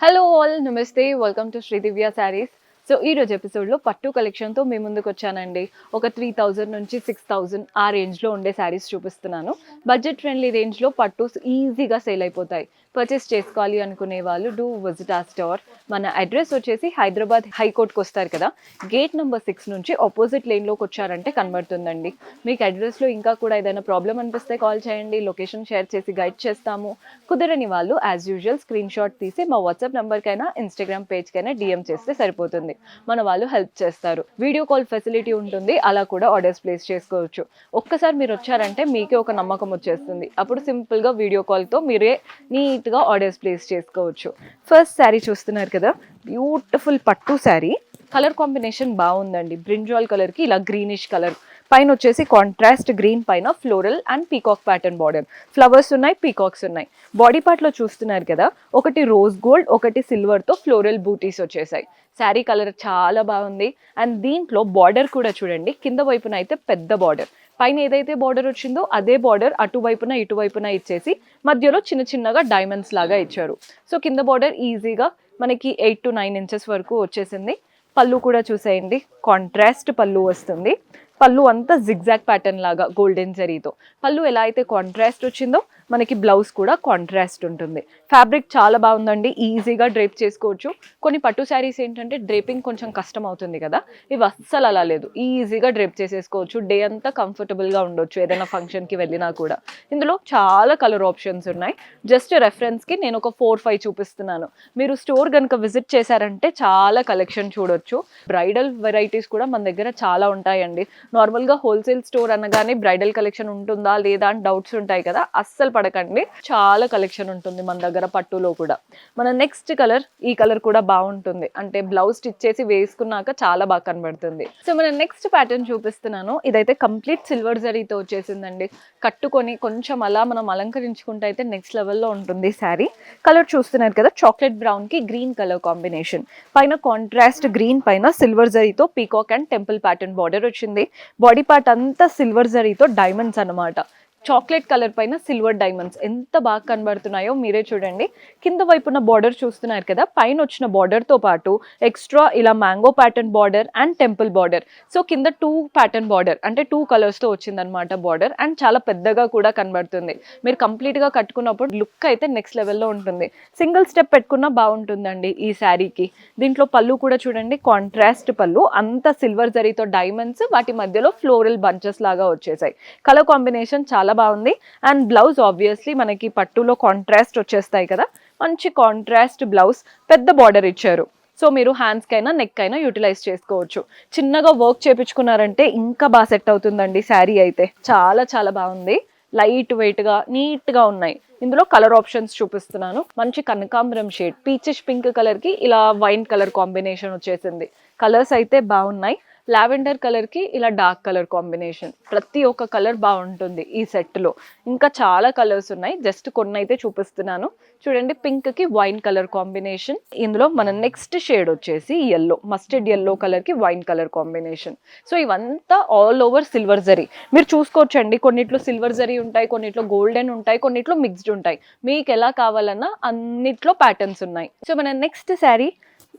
Hello all నమస్తే welcome to Sri Divya sarees. So ఈ రోజు ఎపిసోడ్లో పట్టు కలెక్షన్తో మీ ముందుకు వచ్చానండి. ఒక 3000 నుంచి 6000 ఆ రేంజ్లో ఉండే శారీస్ చూపిస్తున్నాను. బడ్జెట్ ఫ్రెండ్లీ రేంజ్లో పట్టుస్ ఈజీగా సేల్ అయిపోతాయి. పర్చేస్ చేసుకోవాలి అనుకునే వాళ్ళు డూ విజిట్ ఆ స్టోర్. మన అడ్రస్ వచ్చేసి హైదరాబాద్ హైకోర్ట్కి వస్తారు కదా, గేట్ నెంబర్ 6 నుంచి ఆపోజిట్ లేన్లోకి వచ్చారంటే కనబడుతుందండి. మీకు అడ్రస్లో ఇంకా కూడా ఏదైనా ప్రాబ్లం అనిపిస్తే కాల్ చేయండి, లొకేషన్ షేర్ చేసి గైడ్ చేస్తాము. కుదరని వాళ్ళు యాజ్ యూజువల్ స్క్రీన్ షాట్ తీసి మా వాట్సాప్ నెంబర్కైనా ఇన్స్టాగ్రామ్ పేజ్కైనా డిఎం చేస్తే సరిపోతుంది. మన వాళ్ళు హెల్ప్ చేస్తారు. వీడియో కాల్ ఫెసిలిటీ ఉంటుంది, అలా కూడా ఆర్డర్స్ ప్లేస్ చేసుకోవచ్చు. ఒక్కసారి మీరు వచ్చారంటే మీకే ఒక నమ్మకం వచ్చేస్తుంది. అప్పుడు సింపుల్గా వీడియో కాల్తో మీరే నీట్గా ఆర్డర్స్ ప్లేస్ చేసుకోవచ్చు. ఫస్ట్ శారీ చూస్తున్నారు కదా, బ్యూటిఫుల్ పట్టు శారీ. కలర్ కాంబినేషన్ బాగుందండి. బ్రింజాల్ కలర్కి ఇలా గ్రీనిష్ కలర్, పైన వచ్చేసి కాంట్రాస్ట్ గ్రీన్ పైన floral and peacock pattern border, flowers ఉన్నాయి, పీకాక్స్ ఉన్నాయి. బాడీ పార్ట్లో చూస్తున్నారు కదా, ఒకటి రోజ్ గోల్డ్, ఒకటి సిల్వర్తో ఫ్లోరల్ బూటీస్ వచ్చేసాయి. శారీ కలర్ చాలా బాగుంది. అండ్ దీంట్లో బార్డర్ కూడా చూడండి, కింద వైపున అయితే పెద్ద బార్డర్, పైన ఏదైతే బార్డర్ వచ్చిందో అదే బార్డర్ అటువైపున ఇటువైపున ఇచ్చేసి మధ్యలో చిన్న చిన్నగా డైమండ్స్ లాగా ఇచ్చారు. సో కింద బార్డర్ ఈజీగా మనకి 8 to 9 ఇంచెస్ వరకు వచ్చేసింది. పళ్ళు కూడా చూసేయండి, కాంట్రాస్ట్ పళ్ళు వస్తుంది. పళ్ళు అంతా జిగ్జాగ్ ప్యాటర్న్ లాగా గోల్డెన్ జరీతో. పళ్ళు ఎలా అయితే కాంట్రాస్ట్ వచ్చిందో మనకి బ్లౌజ్ కూడా కాంట్రాస్ట్ ఉంటుంది. ఫ్యాబ్రిక్ చాలా బాగుందండి, ఈజీగా డ్రేప్ చేసుకోవచ్చు. కొన్ని పట్టు శారీస్ ఏంటంటే డ్రేపింగ్ కొంచెం కష్టం అవుతుంది కదా, ఇవి అస్సలు అలా లేదు, ఈజీగా డ్రేప్ చేసేసుకోవచ్చు. డే అంతా కంఫర్టబుల్గా ఉండొచ్చు ఏదైనా ఫంక్షన్కి వెళ్ళినా కూడా. ఇందులో చాలా కలర్ ఆప్షన్స్ ఉన్నాయి. జస్ట్ రెఫరెన్స్కి నేను ఒక 4-5 చూపిస్తున్నాను. మీరు స్టోర్ కనుక విజిట్ చేశారంటే చాలా కలెక్షన్ చూడొచ్చు. బ్రైడల్ వెరైటీస్ కూడా మన దగ్గర చాలా ఉంటాయండి. నార్మల్గా హోల్సేల్ స్టోర్ అనగానే బ్రైడల్ కలెక్షన్ ఉంటుందా లేదా అని డౌట్స్ ఉంటాయి కదా, అస్సలు పడకండి. చాలా కలెక్షన్ ఉంటుంది మన దగ్గర పట్టులో కూడా. మన నెక్స్ట్ కలర్, ఈ కలర్ కూడా బాగుంటుంది, అంటే బ్లౌజ్ స్టిచ్ చేసి వేసుకున్నాక చాలా బాగా కనబడుతుంది. సో మన నెక్స్ట్ ప్యాటర్న్ చూపిస్తున్నాను. ఇదైతే కంప్లీట్ సిల్వర్ జరీతో వచ్చేసిందండి. కట్టుకొని కొంచెం అలా మనం అలంకరించుకుంటే అయితే నెక్స్ట్ లెవెల్లో ఉంటుంది శారీ. కలర్ చూస్తున్నారు కదా, చాక్లెట్ బ్రౌన్ కి గ్రీన్ కలర్ కాంబినేషన్, పైన కాంట్రాస్ట్ గ్రీన్ పైన సిల్వర్ జరీతో peacock and temple pattern border వచ్చింది. బాడీ పార్ట్ అంతా సిల్వర్ జరీతో డైమండ్స్ అన్నమాట. చాక్లెట్ కలర్ పైన సిల్వర్ డైమండ్స్ ఎంత బాగా కనబడుతున్నాయో మీరే చూడండి. కింద వైపున బార్డర్ చూస్తున్నారు కదా, పైన వచ్చిన బార్డర్తో పాటు ఎక్స్ట్రా ఇలా mango pattern border and temple border. So కింద 2 ప్యాటర్న్ బార్డర్, అంటే 2 కలర్స్తో వచ్చిందనమాట బార్డర్. అండ్ చాలా పెద్దగా కూడా కనబడుతుంది. మీరు కంప్లీట్గా కట్టుకున్నప్పుడు లుక్ అయితే నెక్స్ట్ లెవెల్లో ఉంటుంది. సింగిల్ స్టెప్ పెట్టుకున్నా బాగుంటుందండి ఈ శారీకి. దీంట్లో పళ్ళు కూడా చూడండి, కాంట్రాస్ట్ పళ్ళు, అంత సిల్వర్ జరీతో డైమండ్స్, వాటి మధ్యలో ఫ్లోరల్ బంచెస్ లాగా వచ్చేసాయి. కలర్ కాంబినేషన్ చాలా బాగుంది. అండ్ బ్లౌజ్ ఆబ్వియస్లీ మనకి పట్టులో కాంట్రాస్ట్ వచ్చేస్తాయి కదా, మంచి కాంట్రాస్ట్ బ్లౌజ్, పెద్ద బార్డర్ ఇచ్చారు. సో మీరు హ్యాండ్స్కి అయినా నెక్ అయినా యూటిలైజ్ చేసుకోవచ్చు. చిన్నగా వర్క్ చేపించుకున్నారంటే ఇంకా బాగా సెట్ అవుతుందండి శారీ అయితే. చాలా చాలా బాగుంది. లైట్ వెయిట్గా నీట్గా ఉన్నాయి. ఇందులో కలర్ ఆప్షన్స్ చూపిస్తున్నాను. మంచి కనకాంబరం షేడ్, పీచిష్ పింక్ కలర్కి ఇలా వైన్ కలర్ కాంబినేషన్ వచ్చేసింది. కలర్స్ అయితే బాగున్నాయి. లావెండర్ కలర్కి ఇలా డార్క్ కలర్ కాంబినేషన్, ప్రతి ఒక్క కలర్ బాగుంటుంది ఈ సెట్లో. ఇంకా చాలా కలర్స్ ఉన్నాయి, జస్ట్ కొన్ని అయితే చూపిస్తున్నాను. చూడండి, పింక్కి వైన్ కలర్ కాంబినేషన్. ఇందులో మన నెక్స్ట్ షేడ్ వచ్చేసి ఎల్లో, మస్టర్డ్ ఎల్లో కలర్కి వైన్ కలర్ కాంబినేషన్. సో ఇవంతా ఆల్ ఓవర్ సిల్వర్ జరీ. మీరు చూసుకోవచ్చండి, కొన్నిట్లో సిల్వర్ జరీ ఉంటాయి, కొన్నిట్లో గోల్డెన్ ఉంటాయి, కొన్నిట్లో మిక్స్డ్ ఉంటాయి. మీకు ఎలా కావాలన్నా అన్నిట్లో ప్యాటర్న్స్ ఉన్నాయి. సో మన నెక్స్ట్ శారీ,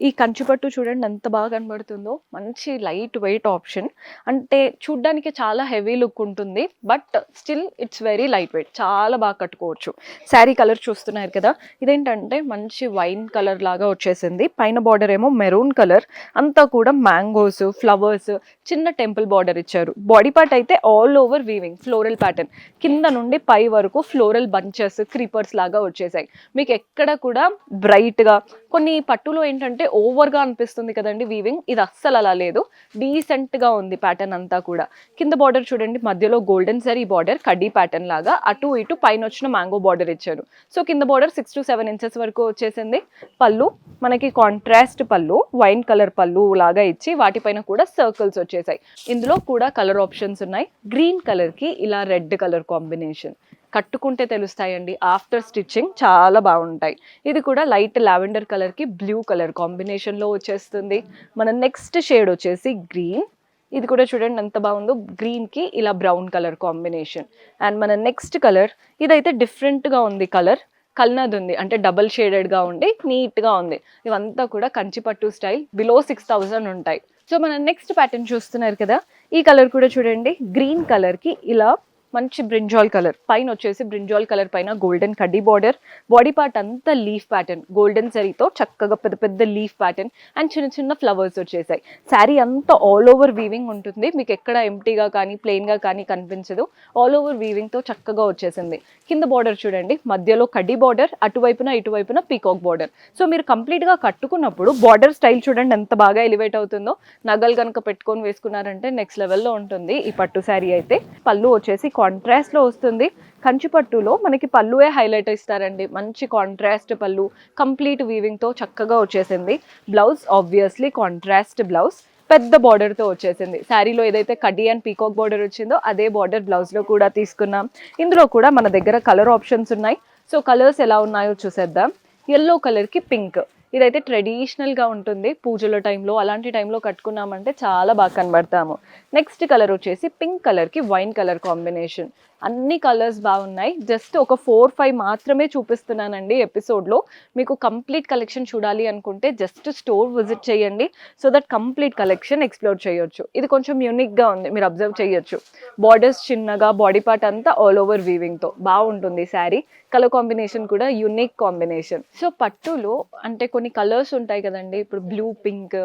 ఈ కంచిపట్టు చూడండి ఎంత బాగా కనబడుతుందో. మంచి లైట్ వెయిట్ ఆప్షన్, అంటే చూడ్డానికి చాలా హెవీ లుక్ ఉంటుంది, but still it's very light weight, చాలా బాగా కట్టుకోవచ్చు. శారీ కలర్ చూస్తున్నారు కదా, ఇదేంటంటే మంచి వైన్ కలర్ లాగా వచ్చేసింది. పైన బార్డర్ ఏమో మెరూన్ కలర్, అంతా కూడా మ్యాంగోస్, ఫ్లవర్స్, చిన్న టెంపుల్ బార్డర్ ఇచ్చారు. బాడీ పార్ట్ అయితే all over weaving floral pattern, కింద నుండి పై వరకు ఫ్లోరల్ బంచెస్, క్రీపర్స్ లాగా వచ్చేసాయి. మీకు ఎక్కడ కూడా బ్రైట్గా, కొన్ని పట్టులో ఏంటంటే ఓవర్గా అనిపిస్తుంది కదండి వీవింగ్, ఇది అస్సలు అలా లేదు, డీసెంట్గా ఉంది ప్యాటర్న్ అంతా కూడా. కింద బార్డర్ చూడండి, మధ్యలో గోల్డెన్ జరీ బార్డర్ కడ్డీ ప్యాటర్న్ లాగా, అటు ఇటు పైన వచ్చిన మ్యాంగో బార్డర్ ఇచ్చారు. సో కింద బార్డర్ 6 to 7 ఇంచెస్ వరకు వచ్చేసింది. పళ్ళు మనకి కాంట్రాస్ట్ పళ్ళు, వైన్ కలర్ పళ్ళు లాగా ఇచ్చి వాటిపైన కూడా సర్కిల్స్ వచ్చేసాయి. ఇందులో కూడా కలర్ ఆప్షన్స్ ఉన్నాయి. గ్రీన్ కలర్కి ఇలా రెడ్ కలర్ కాంబినేషన్, కట్టుకుంటే తెలుస్తాయండి ఆఫ్టర్ స్టిచ్చింగ్, చాలా బాగుంటాయి. ఇది కూడా లైట్ లావెండర్ కలర్కి బ్లూ కలర్ కాంబినేషన్లో వచ్చేస్తుంది. మన నెక్స్ట్ షేడ్ వచ్చేసి గ్రీన్, ఇది కూడా చూడండి ఎంత బాగుందో, గ్రీన్కి ఇలా బ్రౌన్ కలర్ కాంబినేషన్. అండ్ మన నెక్స్ట్ కలర్, ఇదైతే డిఫరెంట్గా ఉంది కలర్, కల్నాది ఉంది, అంటే డబల్ షేడెడ్గా ఉండి నీట్గా ఉంది. ఇవంతా కూడా కంచిపట్టు స్టైల్, బిలో 6,000 ఉంటాయి. సో మన నెక్స్ట్ ప్యాటర్న్ చూస్తున్నారు కదా, ఈ కలర్ కూడా చూడండి, గ్రీన్ కలర్కి ఇలా మంచి బ్రింజాల్ కలర్ పైన వచ్చేసి బ్రింజాల్ కలర్ పైన గోల్డెన్ కడ్డీ బార్డర్, బాడీ పార్ట్ అంతా లీఫ్ ప్యాటర్న్, గోల్డెన్ జరీతో చక్కగా పెద్ద పెద్ద లీఫ్ ప్యాటర్న్ అండ్ చిన్న చిన్న ఫ్లవర్స్ వచ్చేసాయి. శారీ అంతా ఆల్ ఓవర్ వీవింగ్ ఉంటుంది, మీకు ఎక్కడ ఎంటీగా కానీ ప్లెయిన్గా కానీ కనిపించదు. ఆల్ ఓవర్ వీవింగ్తో చక్కగా వచ్చేసింది. కింద బార్డర్ చూడండి, మధ్యలో కడ్డీ బార్డర్, అటువైపున ఇటువైపున పీకాక్ బార్డర్. సో మీరు కంప్లీట్గా కట్టుకున్నప్పుడు బార్డర్ స్టైల్ చూడండి ఎంత బాగా ఎలివేట్ అవుతుందో. నగలు కనుక పెట్టుకొని వేసుకున్నారంటే నెక్స్ట్ లెవెల్లో ఉంటుంది ఈ పట్టు శారీ అయితే. పళ్ళు వచ్చేసి కాంట్రాస్ట్లో వస్తుంది. కంచిపట్టులో మనకి పళ్ళువే హైలైట్ ఇస్తారండి, మంచి కాంట్రాస్ట్ పళ్ళు, కంప్లీట్ వీవింగ్తో చక్కగా వచ్చేసింది. బ్లౌజ్ ఆబ్వియస్లీ కాంట్రాస్ట్ బ్లౌజ్, పెద్ద బార్డర్తో వచ్చేసింది. శారీలో ఏదైతే కడ్డీ అండ్ పీకాక్ బార్డర్ వచ్చిందో అదే బార్డర్ బ్లౌజ్లో కూడా తీసుకున్నాం. ఇందులో కూడా మన దగ్గర కలర్ ఆప్షన్స్ ఉన్నాయి. సో కలర్స్ ఎలా ఉన్నాయో చూసేద్దాం. ఎల్లో కలర్కి పింక్, ఇదైతే ట్రెడిషనల్గా ఉంటుంది, పూజల టైంలో అలాంటి టైంలో కట్టుకున్నామంటే చాలా బాగా కనబడతాము. నెక్స్ట్ కలర్ వచ్చేసి పింక్ కలర్కి వైన్ కలర్ కాంబినేషన్. అన్ని కలర్స్ బాగున్నాయి. జస్ట్ ఒక 4-5 మాత్రమే చూపిస్తున్నానండి ఎపిసోడ్లో. మీకు కంప్లీట్ కలెక్షన్ చూడాలి అనుకుంటే జస్ట్ స్టోర్ విజిట్ చేయండి, so that complete collection explore చేయొచ్చు. ఇది కొంచెం యూనిక్గా ఉంది, మీరు అబ్జర్వ్ చేయొచ్చు. బార్డర్స్ చిన్నగా, బాడీ పార్ట్ అంతా ఆల్ ఓవర్ వీవింగ్తో బాగుంటుంది శారీ. కలర్ కాంబినేషన్ కూడా యూనిక్ కాంబినేషన్. సో పట్టులో అంటే కొన్ని కలర్స్ ఉంటాయి కదండి, ఇప్పుడు blue pink,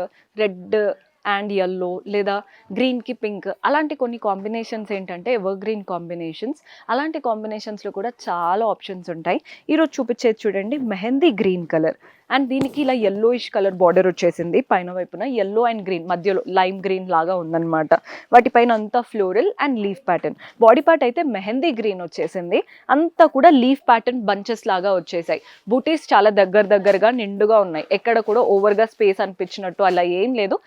red and yellow, లేదా గ్రీన్కి పింక్, అలాంటి కొన్ని కాంబినేషన్స్ ఏంటంటే ఎవర్ గ్రీన్ కాంబినేషన్స్. అలాంటి కాంబినేషన్స్లో కూడా చాలా ఆప్షన్స్ ఉంటాయి. ఈరోజు చూపించేది చూడండి మెహందీ గ్రీన్ కలర్, అండ్ దీనికి ఇలా yellowish కలర్ బార్డర్ వచ్చేసింది. పైన వైపున yellow అండ్ గ్రీన్, మధ్యలో లైమ్ గ్రీన్ లాగా ఉందన్నమాట. వాటిపైన అంతా floral and leaf pattern. Body part అయితే మెహందీ గ్రీన్ వచ్చేసింది, అంతా కూడా లీఫ్ ప్యాటర్న్ బంచెస్ లాగా వచ్చేసాయి. బూటీస్ చాలా దగ్గరగా నిండుగా ఉన్నాయి, ఎక్కడ కూడా ఓవర్గా స్పేస్ అనిపించినట్టు అలా ఏం లేదు.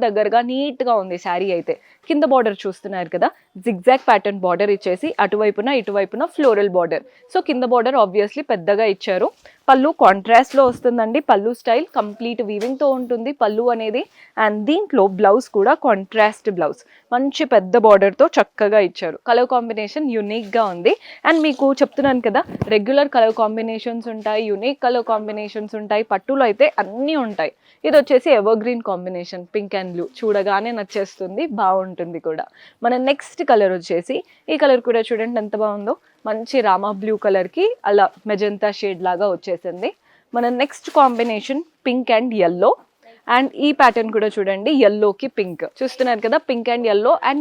దగ్గరగా నీట్గా ఉంది శారీ అయితే. కింద బార్డర్ చూస్తున్నారు కదా, జిగ్జాగ్ ప్యాటర్న్ బార్డర్ ఇచ్చేసి అటువైపున ఇటువైపున ఫ్లోరల్ బార్డర్. సో కింద బార్డర్ ఆబ్వియస్లీ పెద్దగా ఇచ్చారు. పళ్ళు కాంట్రాస్ట్లో వస్తుందండి, పళ్ళు స్టైల్ కంప్లీట్ వీవింగ్తో ఉంటుంది పళ్ళు అనేది. అండ్ దీంట్లో బ్లౌజ్ కూడా కాంట్రాస్ట్ బ్లౌజ్, మంచి పెద్ద బార్డర్తో చక్కగా ఇచ్చారు. కలర్ కాంబినేషన్ యూనిక్గా ఉంది. అండ్ మీకు చెప్తున్నాను కదా, రెగ్యులర్ కలర్ కాంబినేషన్స్ ఉంటాయి, యూనిక్ కలర్ కాంబినేషన్స్ ఉంటాయి, పట్టులో అయితే అన్నీ ఉంటాయి. ఇది వచ్చేసి ever green combination, pink and blue, చూడగానే నచ్చేస్తుంది, బాగుంటుంది కూడా. మన నెక్స్ట్ కలర్ వచ్చేసి ఈ కలర్ కూడా చూడండి ఎంత బాగుందో, మంచి రామా బ్లూ కలర్కి అలా మెజంతా షేడ్ లాగా వచ్చేసింది. మన next combination pink and yellow, and ఈ ప్యాటర్న్ కూడా చూడండి yellowకి పింక్. చూస్తున్నారు కదా, పింక్ అండ్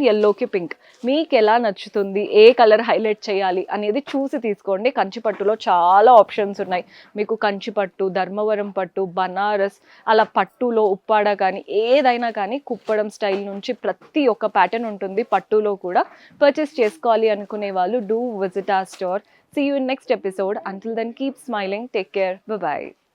yellowకి పింక్. మీకు ఎలా నచ్చుతుంది, ఏ కలర్ హైలైట్ చేయాలి అనేది చూసి తీసుకోండి. కంచిపట్టులో చాలా ఆప్షన్స్ ఉన్నాయి మీకు. కంచిపట్టు, ధర్మవరం పట్టు, బనారస్, అలా పట్టులో ఉప్పాడ కానీ ఏదైనా కానీ కుప్పడం స్టైల్ నుంచి ప్రతి ఒక్క ప్యాటర్న్ ఉంటుంది పట్టులో కూడా. పర్చేస్ చేసుకోవాలి అనుకునే వాళ్ళు do visit our store. See you in next episode. Until then, keep smiling. Take care. Bye-bye.